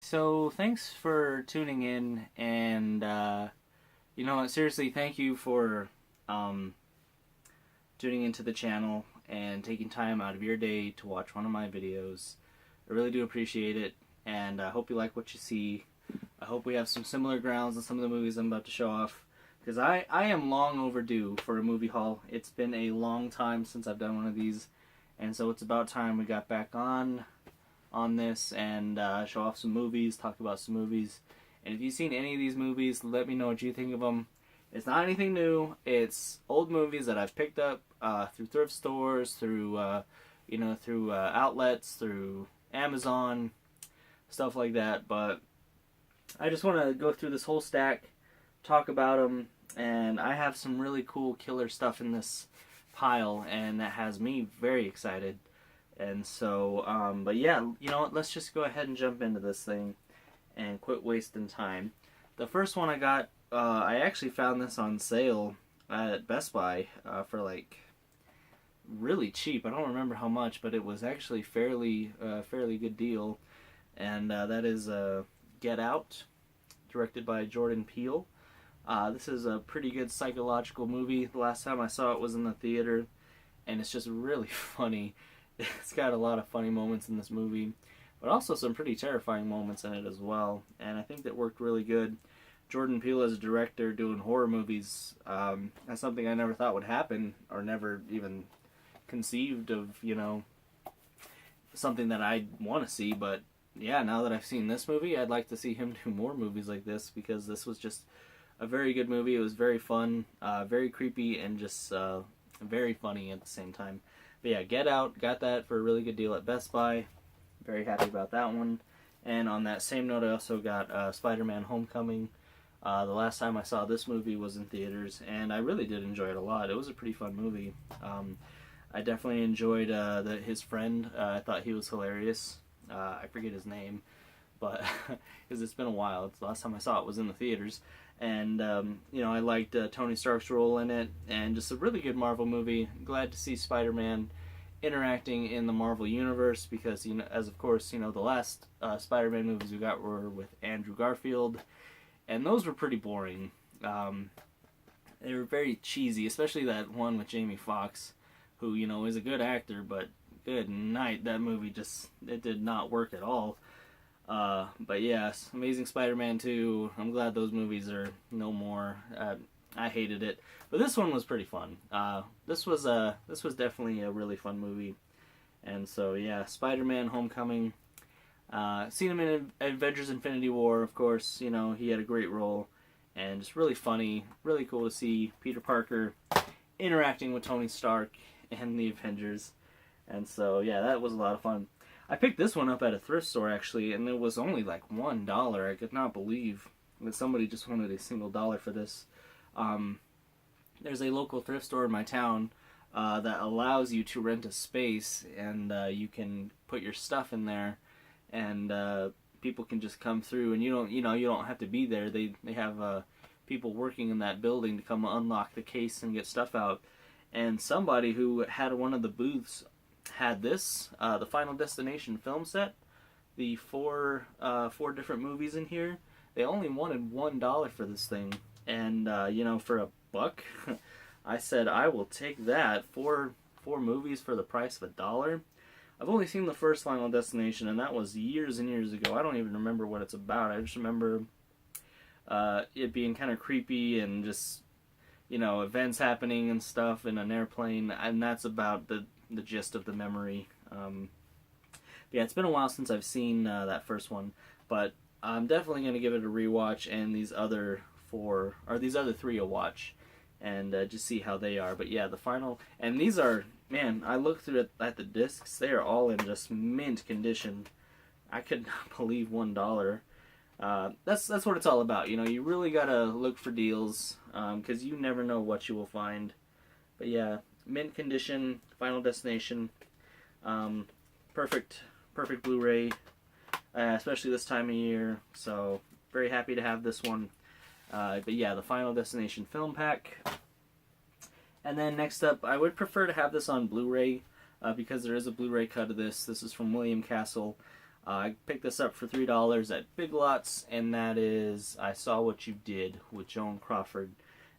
So thanks for tuning in, and you know what, seriously, thank you for um, tuning into the channel and taking time out of your day to watch one of my videos. I really do appreciate it, and I hope you like what you see. I hope we have some similar grounds in some of the movies I'm about to show off, because I am long overdue for a movie haul. It's been a long time since I've done one of these, and so it's about time we got back on this and show off some movies, talk about some movies. And if you've seen any of these movies, let me know what you think of them. It's not anything new. It's old movies that I've picked up through thrift stores, through outlets, through Amazon, stuff like that. But I just want to go through this whole stack, talk about them, and I have some really cool killer stuff in this pile, and that has me very excited. And so, but yeah, you know what, let's just go ahead and jump into this thing and quit wasting time. The first one I got, I actually found this on sale at Best Buy for like really cheap. I don't remember how much, but it was actually fairly good deal. And that is Get Out, directed by Jordan Peele. This is a pretty good psychological movie. The last time I saw it was in the theater, and it's just really funny. It's got a lot of funny moments in this movie, but also some pretty terrifying moments in it as well, and I think that worked really good. Jordan Peele as a director doing horror movies, that's something I never thought would happen, or never even conceived of, you know, something that I'd want to see. But yeah, now that I've seen this movie, I'd like to see him do more movies like this, because this was just a very good movie. It was very fun, very creepy, and just very funny at the same time. But yeah, Get Out, got that for a really good deal at Best Buy. Very happy about that one. And on that same note, I also got Spider-Man Homecoming. The last time I saw this movie was in theaters, and I really did enjoy it a lot. It was a pretty fun movie. I definitely enjoyed his friend. I thought he was hilarious. I forget his name, but because it's been a while. It's the last time I saw it was in the theaters. And, you know, I liked Tony Stark's role in it, and just a really good Marvel movie. Glad to see Spider-Man interacting in the Marvel Universe, because, you know, as of course, you know, the last Spider-Man movies we got were with Andrew Garfield, and those were pretty boring. They were very cheesy, especially that one with Jamie Foxx, who, you know, is a good actor, but good night, that movie just, it did not work at all. But yes, Amazing Spider-Man 2, I'm glad those movies are no more. I hated it, but this one was pretty fun. This was definitely a really fun movie. And so yeah, Spider-Man Homecoming. Seen him in Avengers Infinity War, of course. You know, he had a great role, and just really funny, really cool to see Peter Parker interacting with Tony Stark and the Avengers. And so yeah, that was a lot of fun. I picked this one up at a thrift store, actually, and it was only like $1. I could not believe that somebody just wanted a single dollar for this. There's a local thrift store in my town that allows you to rent a space, and you can put your stuff in there, and people can just come through, and you don't have to be there. They have people working in that building to come unlock the case and get stuff out. And somebody who had one of the booths had this, the Final Destination film set, the four different movies in here. They only wanted $1 for this thing, and you know, for $1, I said I will take that. Four movies for the price of $1. I've only seen the first Final Destination, and that was years and years ago. I don't even remember what it's about. I just remember it being kind of creepy and just, you know, events happening and stuff in an airplane, and that's about the gist of the memory. Yeah, it's been a while since I've seen that first one, but I'm definitely going to give it a rewatch, and these other three a watch, and just see how they are. But yeah, the final, and these are, man, I looked through at the discs, they are all in just mint condition. I could not believe $1. That's what it's all about, you know. You really gotta look for deals, because you never know what you will find. But yeah, mint condition, Final Destination, perfect Blu Ray, especially this time of year. So very happy to have this one. But yeah, the Final Destination film pack. And then next up, I would prefer to have this on Blu Ray, because there is a Blu Ray cut of this. This is from William Castle. I picked this up for $3 at Big Lots, and that is I Saw What You Did with Joan Crawford.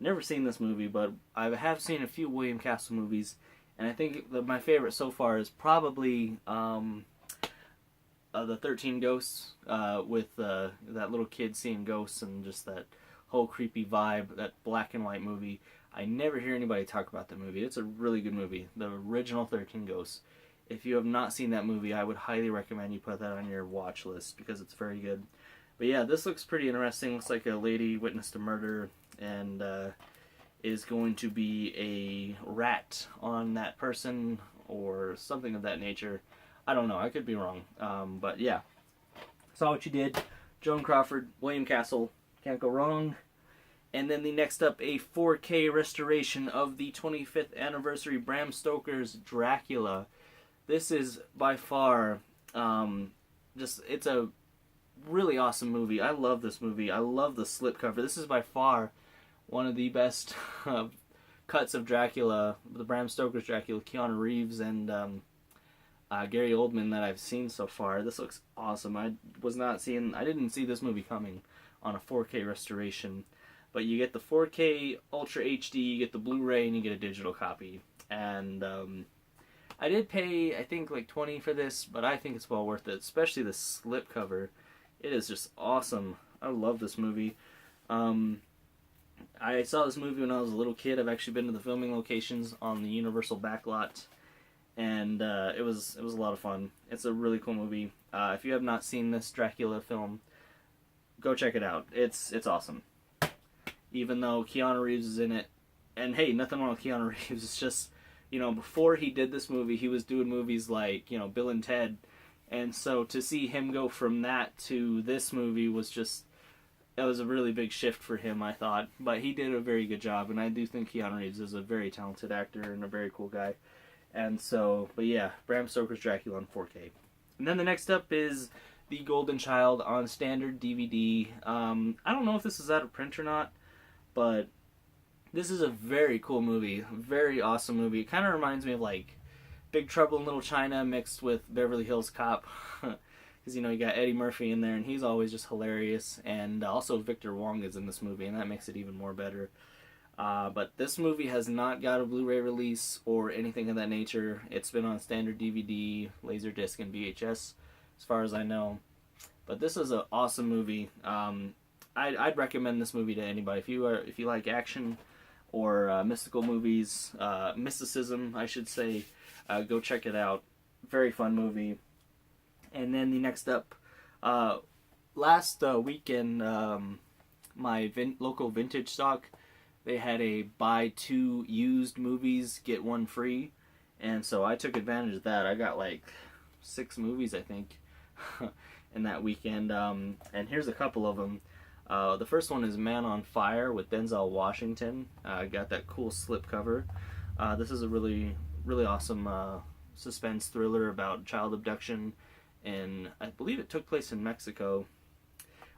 Never seen this movie, but I have seen a few William Castle movies, and I think that my favorite so far is probably the 13 Ghosts, with that little kid seeing ghosts and just that whole creepy vibe, that black and white movie. I never hear anybody talk about that movie. It's a really good movie, the original 13 Ghosts. If you have not seen that movie, I would highly recommend you put that on your watch list because it's very good. But yeah, this looks pretty interesting. Looks like a lady witnessed a murder and is going to be a rat on that person or something of that nature. I don't know. I could be wrong. But yeah. Saw What You Did. Joan Crawford, William Castle. Can't go wrong. And then the next up, a 4K restoration of the 25th anniversary Bram Stoker's Dracula. This is by far it's a really awesome movie. I love this movie. I love the slipcover. This is by far one of the best cuts of Dracula, the Bram Stoker's Dracula, Keanu Reeves and Gary Oldman that I've seen so far. This looks awesome. I didn't see this movie coming on a 4K restoration. But you get the 4K Ultra HD, you get the Blu Ray, and you get a digital copy. And I did pay, I think, like $20 for this, but I think it's well worth it, especially the slipcover. It is just awesome. I love this movie. I saw this movie when I was a little kid. I've actually been to the filming locations on the Universal backlot, and it was a lot of fun. It's a really cool movie. If you have not seen this Dracula film, go check it out. It's awesome. Even though Keanu Reeves is in it, and hey, nothing wrong with Keanu Reeves. It's just, before he did this movie, he was doing movies like, Bill and Ted, and so to see him go from that to this movie that was a really big shift for him, I thought. But he did a very good job, and I do think Keanu Reeves is a very talented actor and a very cool guy. And so, but yeah, Bram Stoker's Dracula on 4K. And then the next up is The Golden Child on standard DVD. I don't know if this is out of print or not, but this is a very cool movie, very awesome movie. It kind of reminds me of like Big Trouble in Little China mixed with Beverly Hills Cop, because you got Eddie Murphy in there, and he's always just hilarious. And also Victor Wong is in this movie, and that makes it even more better. But this movie has not got a Blu Ray release or anything of that nature. It's been on standard DVD, Laserdisc, and VHS, as far as I know. But this is an awesome movie. I'd recommend this movie to anybody. If you like action or mystical movies, mysticism, I should say, go check it out. Very fun movie. And then the next up, last weekend, my local vintage stock, they had a buy 2 used movies, get 1 free. And so I took advantage of that. I got like 6 movies, I think, in that weekend. And here's a couple of them. The first one is Man on Fire with Denzel Washington. Got that cool slipcover. This is a really, really awesome suspense thriller about child abduction, and I believe it took place in Mexico.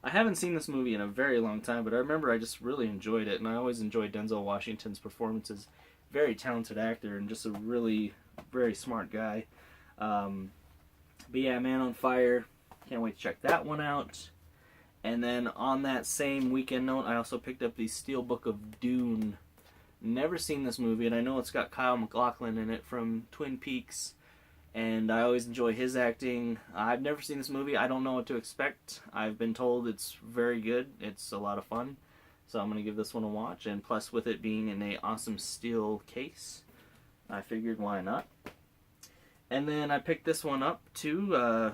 I haven't seen this movie in a very long time, but I remember I just really enjoyed it, and I always enjoyed Denzel Washington's performances. Very talented actor and just a really, very smart guy. But yeah, Man on Fire. Can't wait to check that one out. And then on that same weekend note, I also picked up the Steelbook of Dune. Never seen this movie, and I know it's got Kyle MacLachlan in it from Twin Peaks, and I always enjoy his acting. I've never seen this movie. I don't know what to expect. I've been told it's very good. It's a lot of fun, so I'm going to give this one a watch. And plus, with it being in a awesome steel case, I figured why not. And then I picked this one up too.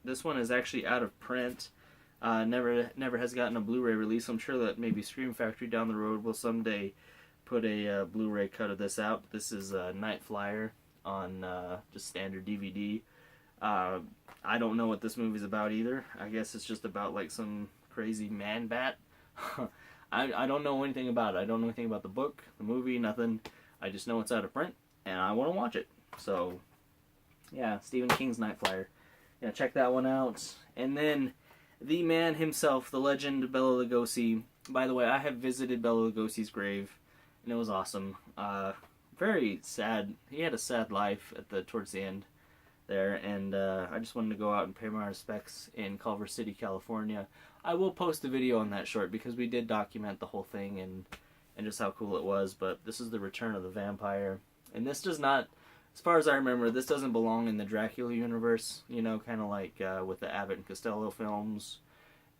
This one is actually out of print. Never has gotten a Blu Ray release. I'm sure that maybe Scream Factory down the road will someday put a Blu Ray cut of this out. This is Night Flyer on just standard DVD. I don't know what this movie's about either. I guess it's just about like some crazy man bat. I don't know anything about it. I don't know anything about the book, the movie, nothing. I just know it's out of print, and I want to watch it. So, yeah, Stephen King's Night Flyer. Yeah, check that one out. And then the man himself, the legend, Bela Lugosi. By the way, I have visited Bela Lugosi's grave, and it was awesome. Very sad. He had a sad life towards the end. there, and I just wanted to go out and pay my respects in Culver City, California. I will post a video on that short because we did document the whole thing and just how cool it was, but this is the return of the vampire. And this does not, as far as I remember, this doesn't belong in the Dracula universe, you know, kind of like with the Abbott and Costello films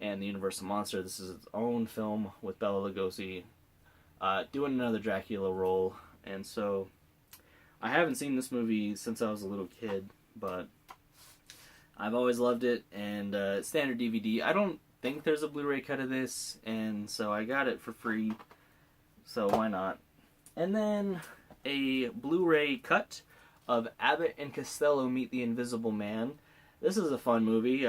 and the Universal Monster. This is its own film with Bela Lugosi doing another Dracula role. And so I haven't seen this movie since I was a little kid, but I've always loved it, and standard DVD. I don't think there's a Blu-ray cut of this, and so I got it for free, so why not? And then a Blu-ray cut of Abbott and Costello Meet the Invisible Man. This is a fun movie.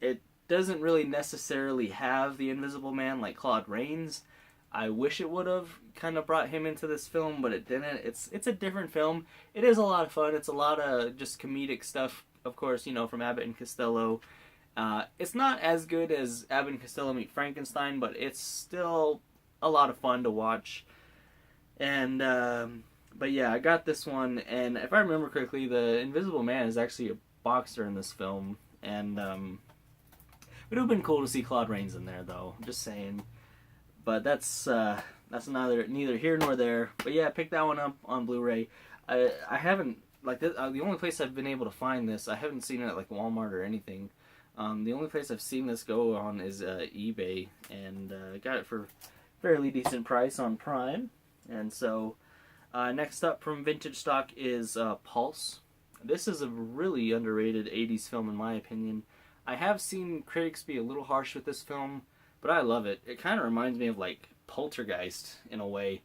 It doesn't really necessarily have the Invisible Man like Claude Rains. I wish it would have kind of brought him into this film, but it didn't. It's a different film. It is a lot of fun. It's a lot of just comedic stuff, of course, you know, from Abbott and Costello. It's not as good as Abbott and Costello Meet Frankenstein, but it's still a lot of fun to watch. And but yeah, I got this one, and if I remember correctly, the Invisible Man is actually a boxer in this film, and it would have been cool to see Claude Rains in there, though. I'm just saying. But that's neither here nor there. But yeah, I picked that one up on Blu-ray. I haven't, like, the only place I've been able to find this, I haven't seen it at like Walmart or anything. The only place I've seen this go on is eBay, and I got it for a fairly decent price on Prime. And so next up from vintage stock is Pulse. This is a really underrated 80s film in my opinion. I have seen critics be a little harsh with this film, but I love it. It kind of reminds me of like Poltergeist in a way.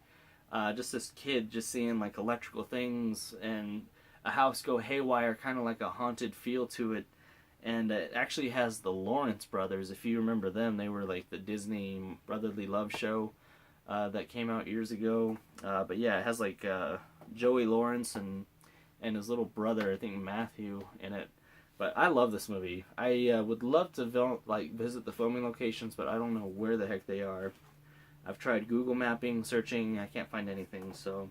Just this kid just seeing like electrical things and a house go haywire, kind of like a haunted feel to it. And it actually has the Lawrence brothers. If you remember them, they were like the Disney brotherly love show that came out years ago. But yeah, it has like Joey Lawrence and his little brother, I think Matthew, in it. But I love this movie. I would love to visit the filming locations, but I don't know where the heck they are. I've tried Google mapping, searching, I can't find anything. So,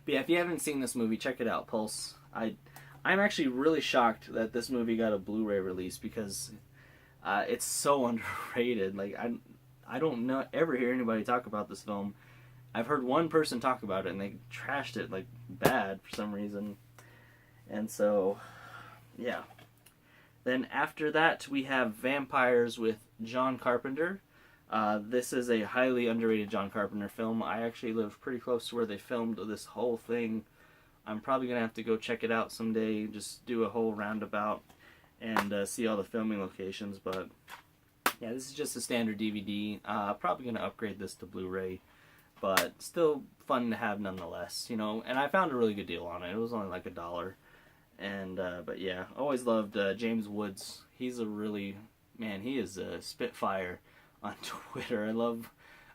but yeah, if you haven't seen this movie, check it out, Pulse. I'm actually really shocked that this movie got a Blu-ray release because it's so underrated. Like I don't ever hear anybody talk about this film. I've heard one person talk about it, and they trashed it like bad for some reason. And so, yeah. Then after that, we have Vampires with John Carpenter. This is a highly underrated John Carpenter film. I actually live pretty close to where they filmed this whole thing. I'm probably going to have to go check it out someday, just do a whole roundabout and see all the filming locations. But yeah, this is just a standard DVD. Probably going to upgrade this to Blu-ray, but still fun to have nonetheless, you know. And I found a really good deal on it. It was only like $1. And but yeah, always loved James Woods. He's a really, man, he is a spitfire on Twitter.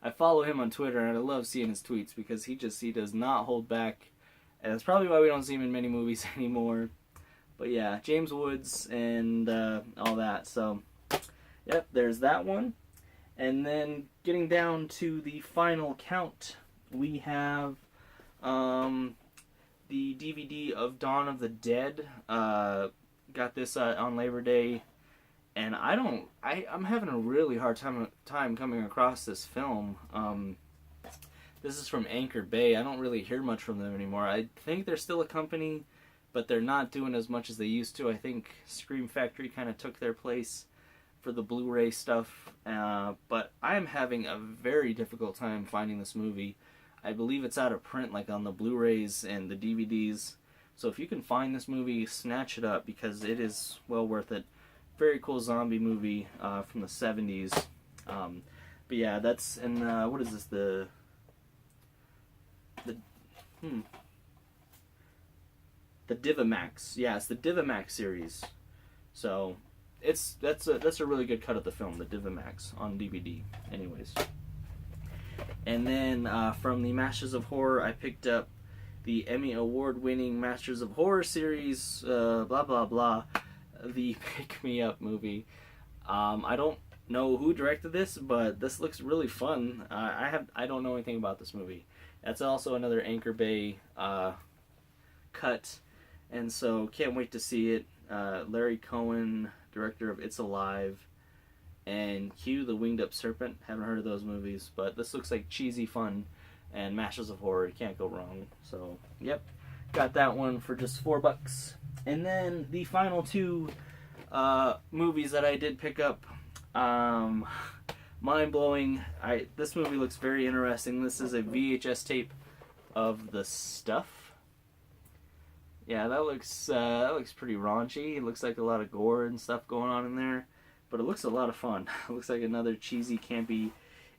I follow him on Twitter, and I love seeing his tweets because he does not hold back. And that's probably why we don't see him in many movies anymore. But yeah, James Woods and all that. So, yep, there's that one. And then getting down to the final count, we have the DVD of Dawn of the Dead. Got this on Labor Day. And I'm having a really hard time coming across this film. This is from Anchor Bay. I don't really hear much from them anymore. I think they're still a company, but they're not doing as much as they used to. I think Scream Factory kind of took their place for the Blu-ray stuff. But I'm having a very difficult time finding this movie. I believe it's out of print, like on the Blu-rays and the DVDs. So if you can find this movie, snatch it up because it is well worth it. Very cool zombie movie from the 70s. But yeah, that's, and what is this, the Divimax. Yeah, it's the Divimax series. So that's a really good cut of the film, the Divimax on DVD. Anyways, and then from the Masters of Horror, I picked up the Emmy Award-winning Masters of Horror series. Blah blah blah. The Pick Me Up movie. I don't know who directed this, but this looks really fun. I don't know anything about this movie. That's also another Anchor Bay cut, and so can't wait to see it. Larry Cohen, director of It's Alive, and Q, the Winged Up Serpent. Haven't heard of those movies, but this looks like cheesy fun and Masters of Horror. You can't go wrong. So, yep, got that one for just $4. And then the final two movies that I did pick up, mind-blowing. This movie looks very interesting. This is a VHS tape of The Stuff. Yeah, that looks pretty raunchy. It looks like a lot of gore and stuff going on in there, but it looks a lot of fun. It looks like another cheesy, campy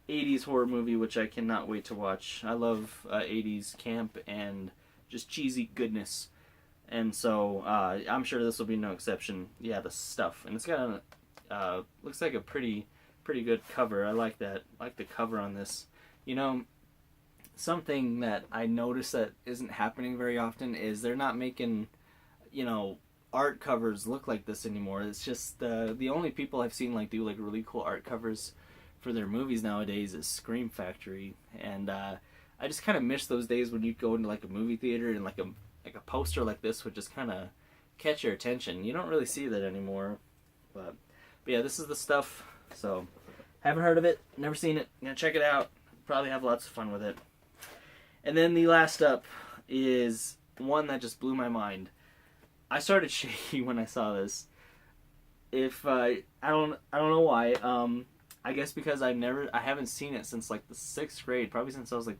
80s horror movie, which I cannot wait to watch. I love 80s camp and just cheesy goodness, and so I'm sure this will be no exception. Yeah, The Stuff, and it's got looks like a pretty good cover. I like that. I like the cover on this. You know, something that I notice that isn't happening very often is they're not making, you know, art covers look like this anymore. It's just the only people I've seen like do like really cool art covers for their movies nowadays is Scream Factory, and I just kind of miss those days when you'd go into like a movie theater and like a poster like this would just kind of catch your attention. You don't really see that anymore, but yeah, this is The Stuff. So haven't heard of it, never seen it. Gonna check it out. Probably have lots of fun with it. And then the last up is one that just blew my mind. I started shaking when I saw this. I don't know why. I guess because I haven't seen it since like the 6th grade, probably since I was like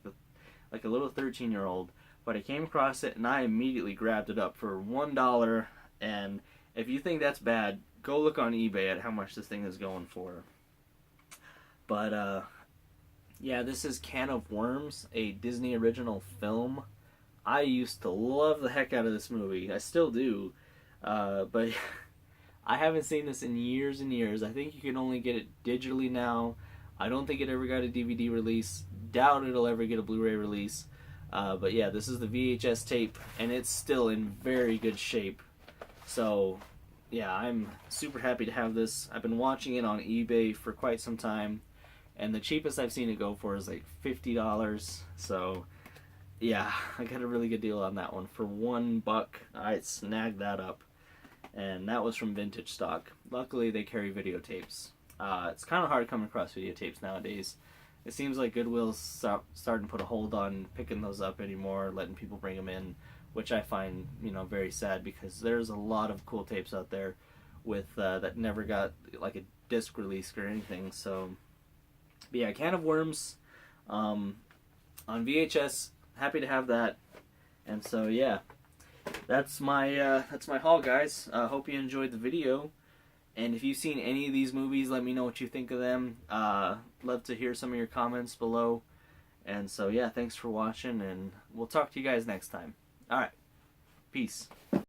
a little 13-year-old. But I came across it and I immediately grabbed it up for $1. And if you think that's bad, go look on eBay at how much this thing is going for. But yeah, this is Can of Worms, a Disney original film. I used to love the heck out of this movie. I still do. But I haven't seen this in years and years. I think you can only get it digitally now. I don't think it ever got a DVD release. Doubt it'll ever get a Blu Ray release. But yeah, this is the VHS tape, and it's still in very good shape. So yeah, I'm super happy to have this. I've been watching it on eBay for quite some time, and the cheapest I've seen it go for is like $50. So yeah, I got a really good deal on that one. For $1, I snagged that up, and that was from Vintage Stock. Luckily, they carry videotapes. It's kind of hard coming across videotapes nowadays. It seems like Goodwill's starting to put a hold on picking those up anymore, letting people bring them in, which I find, you know, very sad, because there's a lot of cool tapes out there with that never got like a disc release or anything. So, but yeah, Can of Worms on VHS. Happy to have that. And so yeah, that's my haul, guys. Hope you enjoyed the video. And if you've seen any of these movies, let me know what you think of them. Love to hear some of your comments below. And so yeah, thanks for watching, and we'll talk to you guys next time. Alright, peace.